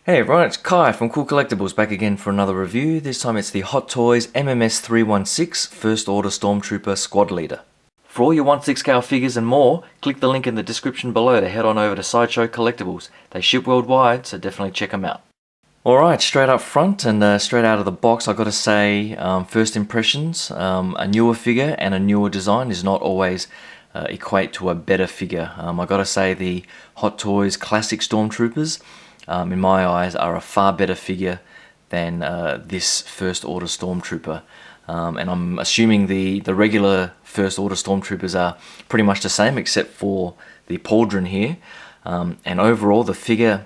Hey everyone, it's Kai from Kool Collectibles back again for another review. This time it's the Hot Toys MMS316 First Order Stormtrooper Squad Leader. For all your 1/6 scale figures and more, click the link in the description below to head on over to Sideshow Collectibles. They ship worldwide, so definitely check them out. Alright, straight up front and straight out of the box, I've got to say, first impressions, a newer figure and a newer design is not always equate to a better figure. I've got to say the Hot Toys Classic Stormtroopers, in my eyes, are a far better figure than this First Order Stormtrooper. And I'm assuming the regular First Order Stormtroopers are pretty much the same except for the pauldron here. And overall the figure,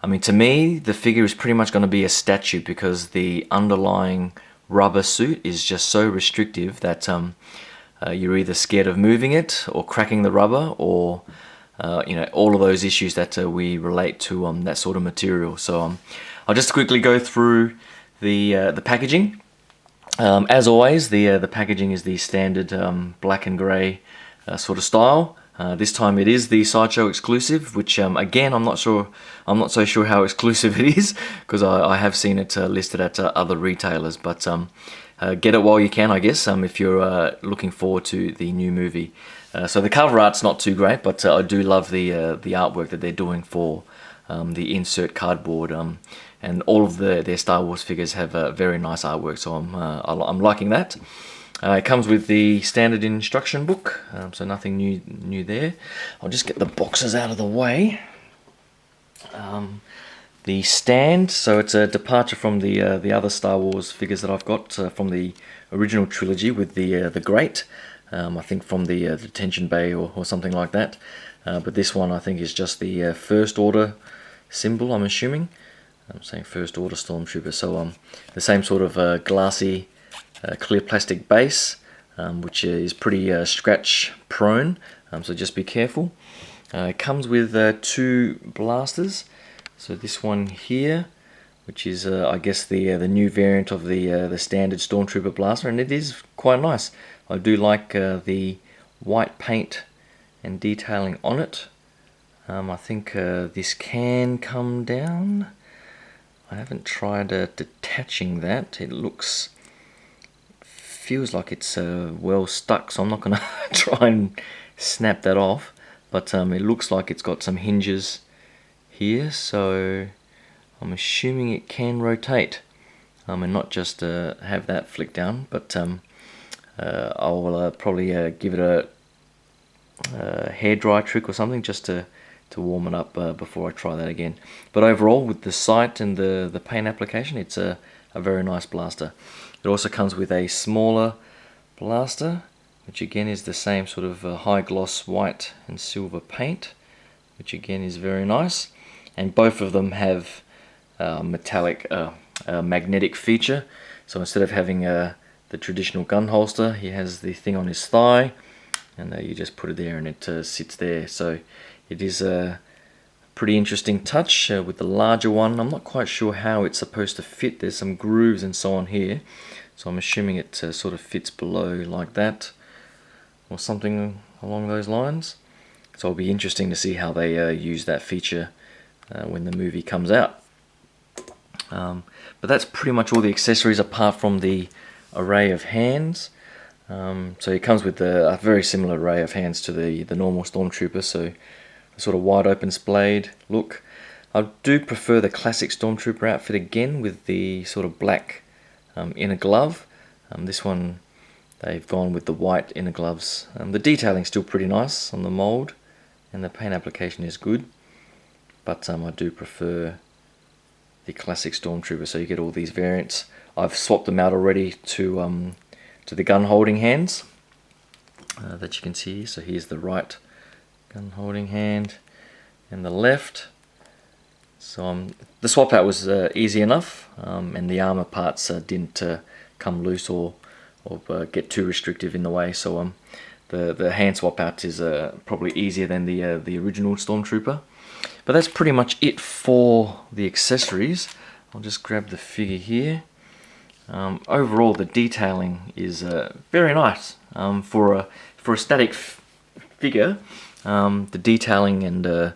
I mean, to me the figure is pretty much going to be a statue because the underlying rubber suit is just so restrictive that you're either scared of moving it or cracking the rubber or you know, all of those issues that we relate to that sort of material. So I'll just quickly go through the packaging. As always, the packaging is the standard black and grey sort of style. This time it is the Sideshow exclusive, which again I'm not so sure how exclusive it is because I have seen it listed at other retailers. But get it while you can, I guess, if you're looking forward to the new movie. So the cover art's not too great, but I do love the artwork that they're doing for the insert cardboard, and all of their Star Wars figures have very nice artwork, so I'm liking that. It comes with the standard instruction book, so nothing new there. I'll just get the boxes out of the way. The stand, so it's a departure from the other Star Wars figures that I've got from the original trilogy with the grate. I think from the detention bay or something like that. But this one I think is just the First Order symbol, I'm assuming. I'm saying First Order Stormtrooper. So the same sort of glassy clear plastic base, which is pretty scratch prone, so just be careful. It comes with two blasters. So this one here, which is I guess the new variant of the standard Stormtrooper blaster, and it is quite nice. I do like the white paint and detailing on it. I think this can come down. I haven't tried detaching that. It feels like it's well stuck, so I'm not going to try and snap that off. But it looks like it's got some hinges here, so I'm assuming it can rotate and not just have that flick down. But I'll probably give it a hairdryer trick or something just to warm it up before I try that again. But overall, with the sight and the paint application, it's a very nice blaster. It also comes with a smaller blaster, which again is the same sort of high gloss white and silver paint, which again is very nice. And both of them have metallic magnetic feature. So instead of having the traditional gun holster, he has the thing on his thigh, and you just put it there and it sits there. So it is a pretty interesting touch with the larger one. I'm not quite sure how it's supposed to fit. There's some grooves and so on here, so I'm assuming it sort of fits below like that or something along those lines. So it'll be interesting to see how they use that feature when the movie comes out. But that's pretty much all the accessories apart from the array of hands. So it comes with a very similar array of hands to the normal Stormtrooper, so a sort of wide open splayed look. I do prefer the classic Stormtrooper outfit again with the sort of black inner glove. This one they've gone with the white inner gloves. The detailing's still pretty nice on the mold and the paint application is good, but I do prefer the classic Stormtrooper, so you get all these variants. I've swapped them out already to the gun holding hands that you can see. So here's the right gun holding hand and the left. So the swap out was easy enough, and the armor parts didn't come loose or get too restrictive in the way. So the hand swap out is probably easier than the original Stormtrooper. But that's pretty much it for the accessories. I'll just grab the figure here. Overall, the detailing is very nice for a static figure. The detailing and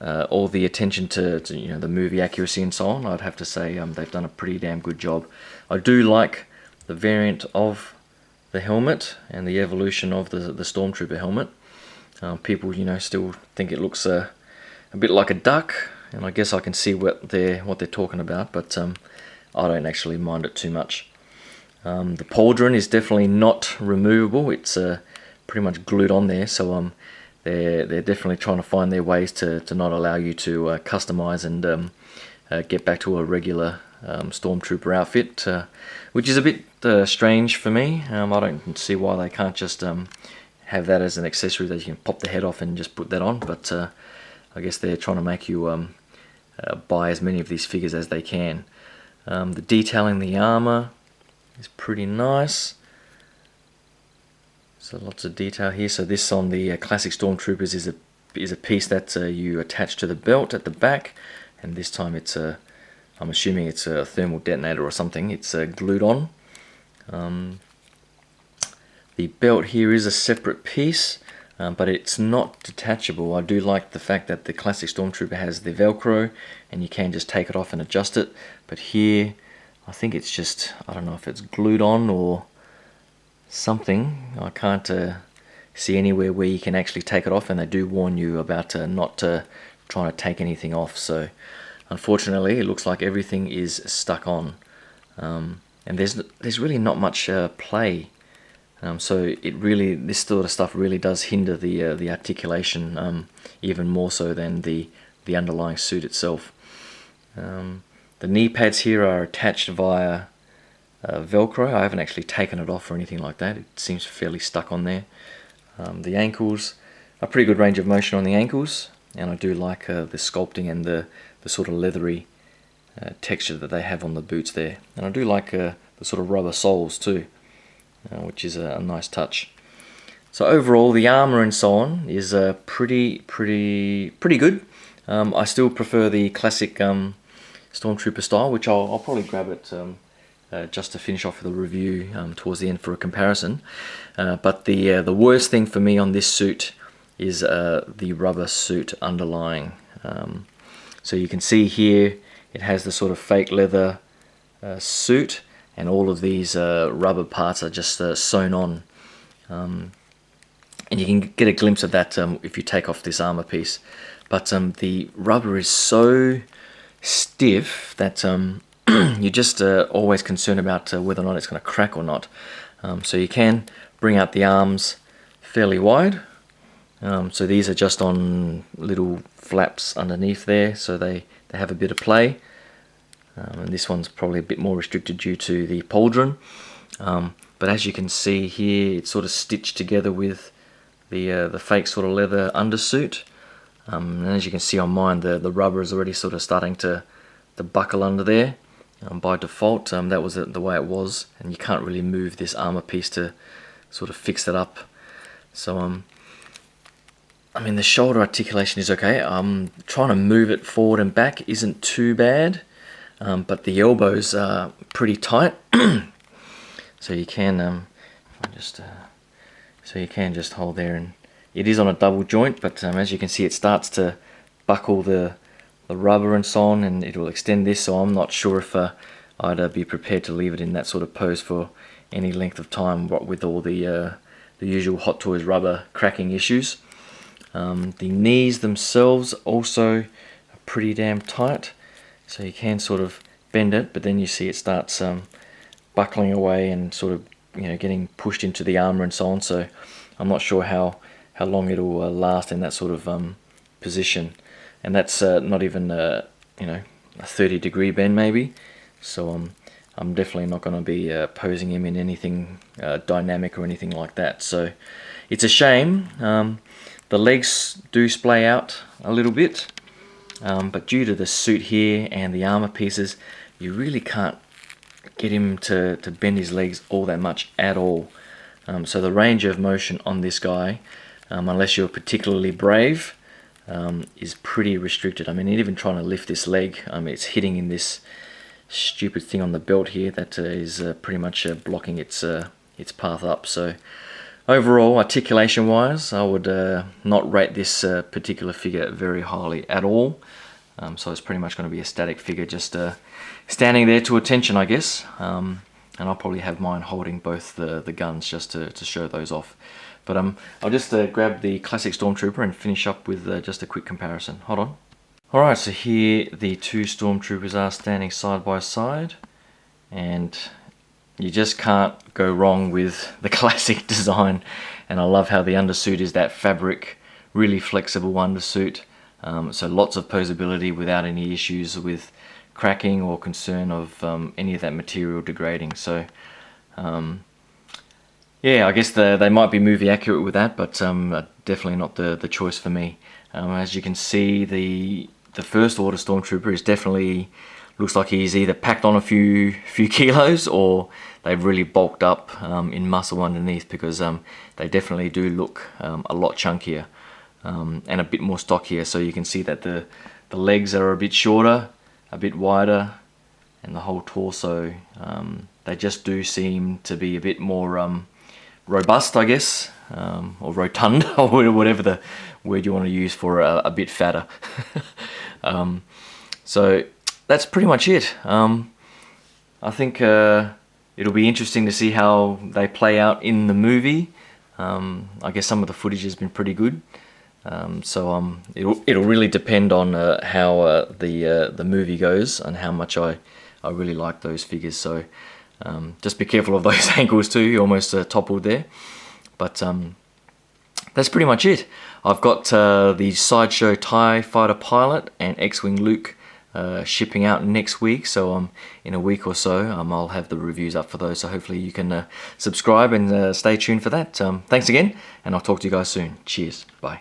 all the attention to you know, the movie accuracy and so on, I'd have to say they've done a pretty damn good job. I do like the variant of the helmet and the evolution of the Stormtrooper helmet. People, you know, still think it looks a bit like a duck, and I guess I can see what they're talking about, but I don't actually mind it too much. The pauldron is definitely not removable. It's pretty much glued on there, so they're definitely trying to find their ways to not allow you to customize and get back to a regular Stormtrooper outfit, which is a bit strange for me. I don't see why they can't just have that as an accessory that you can pop the head off and just put that on, but I guess they're trying to make you buy as many of these figures as they can. The detailing the armor is pretty nice. So lots of detail here. So this on the classic Stormtroopers is a piece that you attach to the belt at the back, and this time it's I'm assuming it's a thermal detonator or something. It's glued on. The belt here is a separate piece, but it's not detachable. I do like the fact that the classic Stormtrooper has the Velcro, and you can just take it off and adjust it. But here, I think it's just, I don't know if it's glued on or something. I can't see anywhere where you can actually take it off, and they do warn you about not trying to take anything off. So unfortunately, it looks like everything is stuck on, and there's really not much play. So this sort of stuff really does hinder the articulation even more so than the underlying suit itself. The knee pads here are attached via Velcro. I haven't actually taken it off or anything like that. It seems fairly stuck on there. The ankles, a pretty good range of motion on the ankles, and I do like the sculpting and the sort of leathery texture that they have on the boots there. And I do like the sort of rubber soles too, which is a nice touch. So overall, the armor and so on is pretty good. I still prefer the classic Stormtrooper style, which I'll probably grab it just to finish off the review towards the end for a comparison. But the worst thing for me on this suit is the rubber suit underlying. So you can see here it has the sort of fake leather suit, and all of these rubber parts are just sewn on. And you can get a glimpse of that if you take off this armor piece. But the rubber is so stiff that you're just always concerned about whether or not it's going to crack or not. So you can bring out the arms fairly wide. So these are just on little flaps underneath there, so they have a bit of play. And this one's probably a bit more restricted due to the pauldron. But as you can see here, it's sort of stitched together with the fake sort of leather undersuit. And as you can see on mine, the rubber is already sort of starting to buckle under there. By default, that was the way it was, and you can't really move this armor piece to sort of fix that up. So I mean, the shoulder articulation is okay. Trying to move it forward and back isn't too bad, but the elbows are pretty tight. So you can so you can just hold there, and it is on a double joint, but as you can see, it starts to buckle the rubber and so on, and it will extend this. So I'm not sure if I'd be prepared to leave it in that sort of pose for any length of time, what with all the usual Hot Toys rubber cracking issues. The knees themselves also are pretty damn tight, so you can sort of bend it, but then you see it starts buckling away and sort of, you know, getting pushed into the armor and so on. So I'm not sure how long it'll last in that sort of position, and that's not even you know, a 30-degree bend maybe. So I'm definitely not going to be posing him in anything dynamic or anything like that. So it's a shame. The legs do splay out a little bit, but due to the suit here and the armor pieces, you really can't get him to bend his legs all that much at all. So the range of motion on this guy, unless you're particularly brave, is pretty restricted. I mean, even trying to lift this leg, it's hitting in this stupid thing on the belt here that is pretty much blocking its path up. So Overall, articulation wise, I would not rate this particular figure very highly at all. So it's pretty much going to be a static figure, just standing there to attention, I guess. And I'll probably have mine holding both the guns just to show those off. But I'll just grab the classic Stormtrooper and finish up with just a quick comparison. Hold on. Alright, so here the two Stormtroopers are standing side by side, and you just can't go wrong with the classic design. And I love how the undersuit is that fabric, really flexible undersuit, so lots of posability without any issues with cracking or concern of any of that material degrading. So yeah, I guess they might be movie accurate with that, but definitely not the choice for me. As you can see, the first order Stormtrooper is definitely looks like he's either packed on a few kilos, or they've really bulked up in muscle underneath, because they definitely do look a lot chunkier and a bit more stockier. So you can see that the legs are a bit shorter, a bit wider, and the whole torso, they just do seem to be a bit more robust, I guess, or rotund, or whatever the word you want to use for a bit fatter. So that's pretty much it. I think it'll be interesting to see how they play out in the movie. I guess some of the footage has been pretty good. So it'll really depend on how the movie goes, and how much I really like those figures. So just be careful of those ankles too. You almost toppled there. But that's pretty much it. I've got the Sideshow TIE Fighter Pilot and X-Wing Luke shipping out next week. So in a week or so, I'll have the reviews up for those. So hopefully you can subscribe and stay tuned for that. Thanks again, and I'll talk to you guys soon. Cheers. Bye.